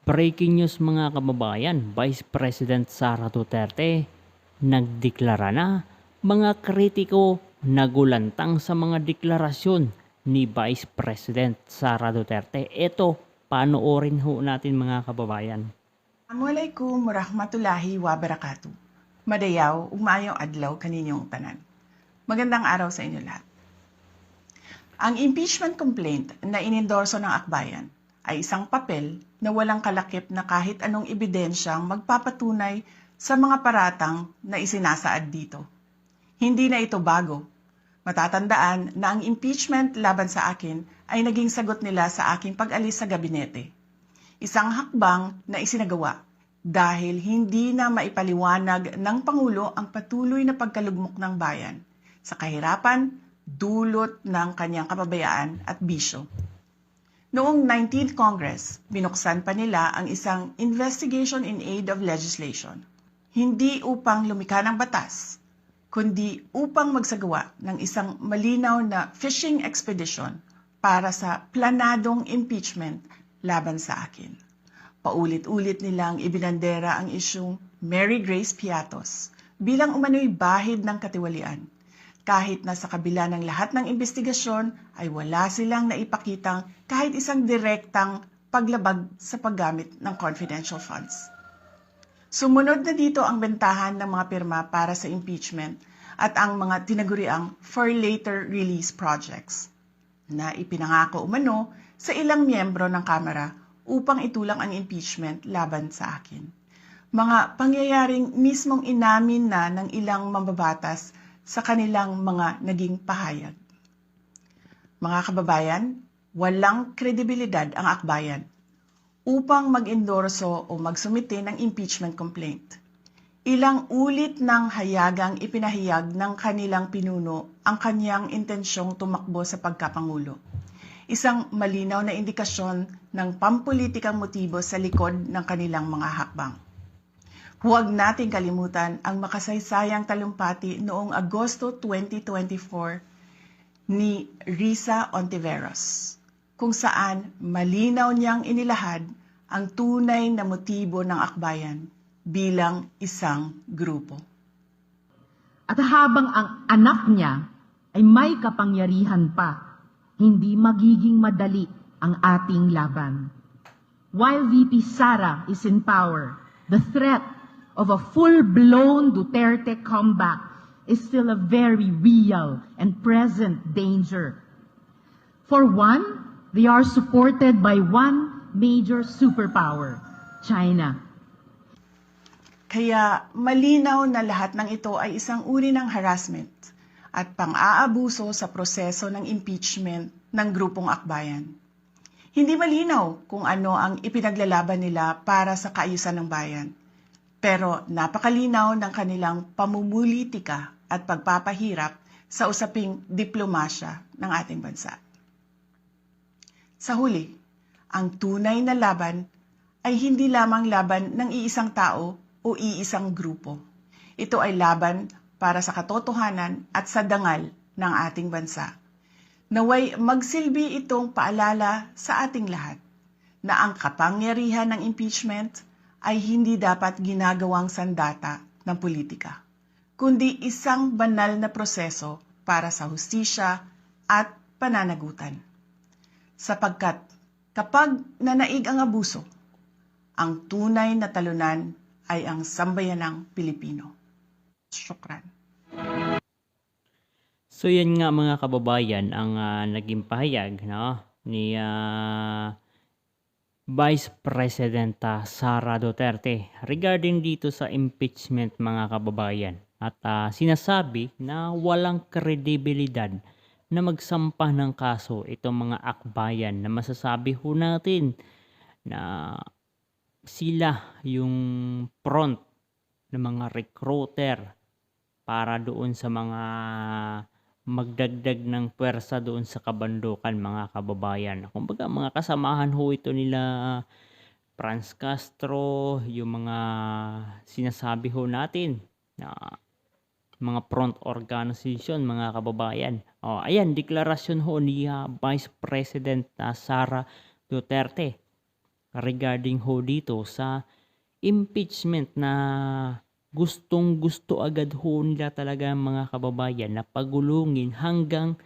Breaking news mga kababayan, Vice President Sara Duterte nagdeklara na, mga kritiko nagulantang sa mga deklarasyon ni Vice President Sara Duterte. Ito, panoorin ho natin mga kababayan. Assalamualaikum warahmatullahi wabarakatuh. Madayaw, ugmaayong adlaw kaninyong tanan. Magandang araw sa inyo lahat. Ang impeachment complaint na inendorso ng akbayan ay isang papel na walang kalakip na kahit anong ebidensyang magpapatunay sa mga paratang na isinasaad dito. Hindi na ito bago. Matatandaan na ang impeachment laban sa akin ay naging sagot nila sa aking pag-alis sa gabinete. Isang hakbang na isinagawa dahil hindi na maipaliwanag ng Pangulo ang patuloy na pagkalugmok ng bayan sa kahirapan, dulot ng kanyang kapabayaan at bisyo. Noong 19th Congress, binuksan pa nila ang isang Investigation in Aid of Legislation. Hindi upang lumikha ng batas, kundi upang magsagawa ng isang malinaw na fishing expedition para sa planadong impeachment laban sa akin. Paulit-ulit nilang ibinandera ang isyung Mary Grace Piatos bilang umano'y bahid ng katiwalian. Kahit na sa kabila ng lahat ng investigasyon ay wala silang naipakitang kahit isang direktang paglabag sa paggamit ng confidential funds. Sumunod na dito ang bentahan ng mga pirma para sa impeachment at ang mga tinaguriang for later release projects na ipinangako umano sa ilang miyembro ng Kamara upang itulang ang impeachment laban sa akin. Mga pangyayaring mismong inamin na ng ilang mambabatas sa kanilang mga naging pahayag. Mga kababayan, walang kredibilidad ang akbayan upang mag-endorso o magsumite ng impeachment complaint. Ilang ulit ng hayagang ipinahayag ng kanilang pinuno ang kanyang intensyong tumakbo sa pagkapangulo. Isang malinaw na indikasyon ng pampulitikang motibo sa likod ng kanilang mga hakbang. Huwag nating kalimutan ang makasaysayang talumpati noong Agosto 2024 ni Risa Ontiveros, kung saan malinaw niyang inilahad ang tunay na motibo ng akbayan bilang isang grupo. At habang ang anak niya ay may kapangyarihan pa, hindi magiging madali ang ating laban. While VP Sara is in power, the threat of a full-blown Duterte comeback is still a very real and present danger. For one, they are supported by one major superpower, China. Kaya malinaw na lahat ng ito ay isang uri ng harassment at pang-aabuso sa proseso ng impeachment ng grupong akbayan. Hindi malinaw kung ano ang ipinaglalaban nila para sa kaayusan ng bayan. Pero napakalinaw ng kanilang pamumulitika at pagpapahirap sa usaping diplomasya ng ating bansa. Sa huli, ang tunay na laban ay hindi lamang laban ng iisang tao o iisang grupo. Ito ay laban para sa katotohanan at sa dangal ng ating bansa. Naway magsilbi itong paalala sa ating lahat na ang kapangyarihan ng impeachment ay hindi dapat ginagawang sandata ng politika, kundi isang banal na proseso para sa hustisya at pananagutan. Sapagkat kapag nanaig ang abuso, ang tunay na talunan ay ang sambayanang Pilipino. Syukran. So yan nga mga kababayan ang naging pahayag ni Vice President Sara Duterte regarding dito sa impeachment mga kababayan. At sinasabi na walang kredibilidad na magsampa ng kaso itong mga akbayan na masasabi ho natin na sila yung front ng mga recruiter para doon sa mga magdagdag ng pwersa doon sa kabandukan mga kababayan. Kumbaga mga kasamahan ho ito nila Franz Castro, yung mga sinasabi ho natin na mga front organization mga kababayan. Ayan, deklarasyon ho ni Vice President Sara Duterte regarding ho dito sa impeachment na gustong-gusto agad ho nila talaga mga kababayan na pagulungin hanggang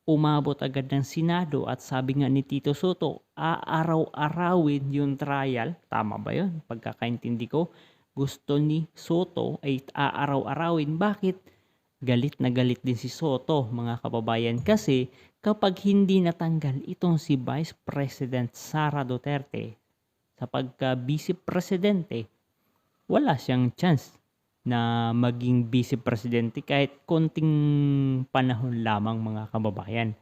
umabot agad ng Senado at sabi nga ni Tito Soto, aaraw-arawin yung trial. Tama ba yun? Pagkakaintindi ko, gusto ni Soto ay aaraw-arawin. Bakit? Galit na galit din si Soto mga kababayan kasi kapag hindi natanggal itong si Vice President Sara Duterte sa pagka-Vice Presidente, wala siyang chance na maging Vice Presidente kahit konting panahon lamang mga kababayan.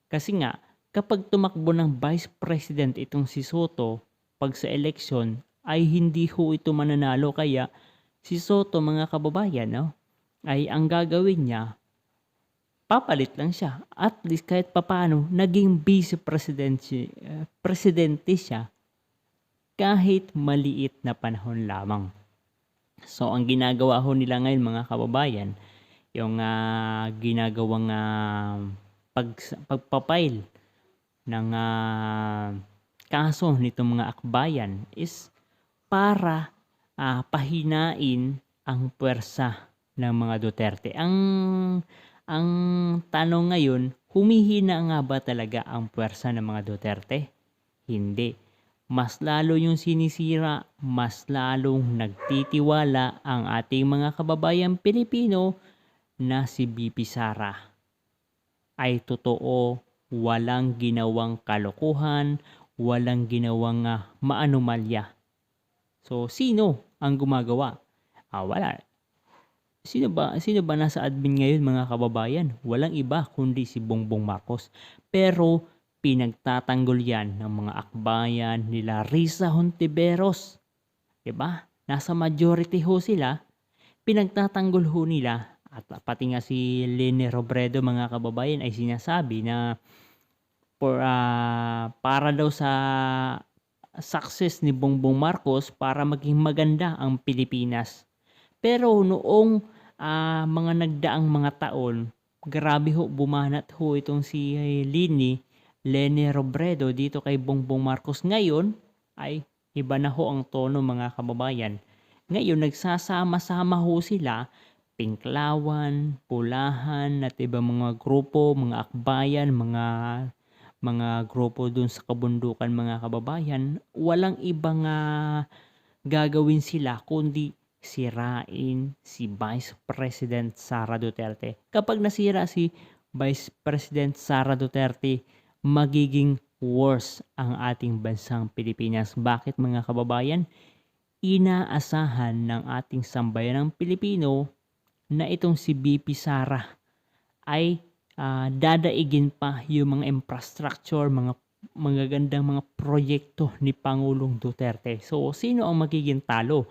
Kasi nga, kapag tumakbo ng Vice President itong si Soto, pag sa election, ay hindi ho ito mananalo kaya si Soto mga kababayan, no, ay ang gagawin niya, papalit lang siya. At least kahit papano, naging Vice Presidente siya kahit maliit na panahon lamang. So, ang ginagawa ho nila ngayon mga kababayan, yung ginagawang pagpapail ng kaso nitong mga akbayan is para pahinain ang puwersa ng mga Duterte. Ang tanong ngayon, humihina nga ba talaga ang puwersa ng mga Duterte? Hindi. Mas lalo yung sinisira, mas lalong nagtitiwala ang ating mga kababayang Pilipino na si BP Sara ay totoo, walang ginawang kalokohan, walang ginawang maanomalya. So, sino ang gumagawa? Wala. Sino ba nasa admin ngayon mga kababayan? Walang iba kundi si Bongbong Marcos. Pero pinagtatanggol yan ng mga akbayan nila Risa Hontiveros. Diba? Nasa majority ho sila. Pinagtatanggol ho nila. At pati nga si Leni Robredo mga kababayan ay sinasabi na para daw sa success ni Bongbong Marcos para maging maganda ang Pilipinas. Pero noong mga nagdaang mga taon, grabe ho, bumanat ho itong si Leni Robredo dito kay Bongbong Marcos. Ngayon ay iba na ho ang tono mga kababayan. Ngayon nagsasama-sama ho sila, Pinklawan, Pulahan at iba mga grupo, mga akbayan, mga grupo dun sa kabundukan mga kababayan. Walang ibang gagawin sila kundi sirain si Vice President Sara Duterte. Kapag nasira si Vice President Sara Duterte, magiging worse ang ating bansang Pilipinas. Bakit mga kababayan? Inaasahan ng ating sambayanang Pilipino na itong si BP Sara ay dadaigin pa yung mga infrastructure, mga magagandang mga proyekto ni Pangulong Duterte. So, sino ang magiging talo?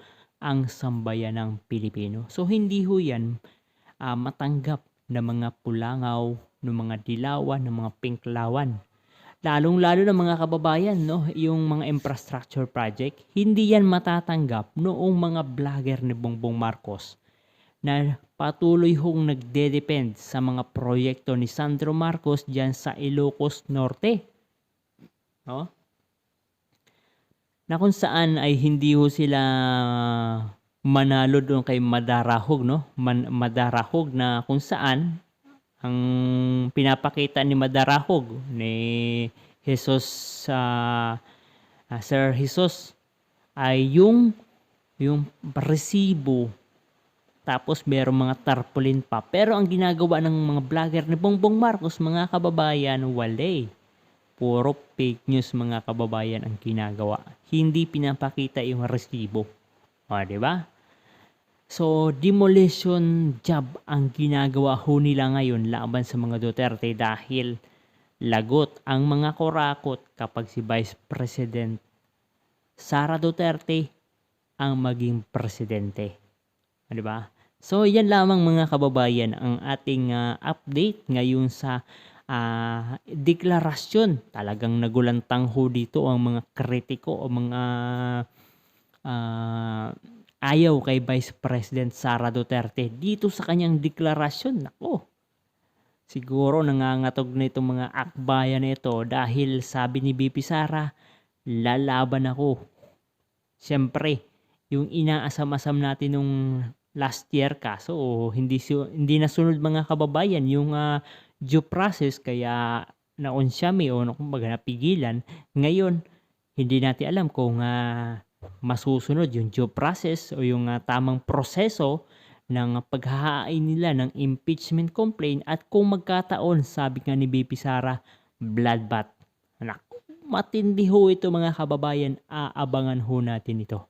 Ang sambayanang Pilipino. So, hindi ho yan matanggap ng mga Pulangaw, ng mga Dilawan, ng mga Pinklawan. Lalong-lalo na mga kababayan, no, yung mga infrastructure project, hindi yan matatanggap noong mga vlogger ni Bongbong Marcos na patuloy hong nagde-depend sa mga proyekto ni Sandro Marcos dyan sa Ilocos Norte. No? Na kung saan ay hindi ho sila manalo doon kay Madarahog, no? Madarahog na kung saan ang pinapakita ni Madarahog ni Jesus Sir Jesus ay yung resibo, tapos merong mga tarpaulin pa. Pero ang ginagawa ng mga vlogger ni Bongbong Marcos mga kababayan, wala. Puro fake news mga kababayan ang ginagawa. Hindi pinapakita yung resibo. O, di ba? So, demolition job ang ginagawa ho nila ngayon laban sa mga Duterte dahil lagot ang mga kurakot kapag si Vice President Sara Duterte ang maging presidente. Di ba? So, yan lamang mga kababayan ang ating update ngayon sa deklarasyon. Talagang nagulantang ho dito ang mga kritiko o mga ayaw kay Vice President Sara Duterte dito sa kanyang deklarasyon. Nako, siguro nangangatog na itong mga akbayan na ito dahil sabi ni BP Sara, lalaban ako. Siyempre, yung inaasam-asam natin nung last year kaso hindi nasunod mga kababayan yung due process kaya naunsyami o kumbaga napigilan. Ngayon, hindi natin alam kung masusunod yung due process o yung tamang proseso ng paghahain nila ng impeachment complaint at kung magkataon, sabi nga ni BP Sara, bloodbath. Anak, matindi ho ito mga kababayan, aabangan ho natin ito.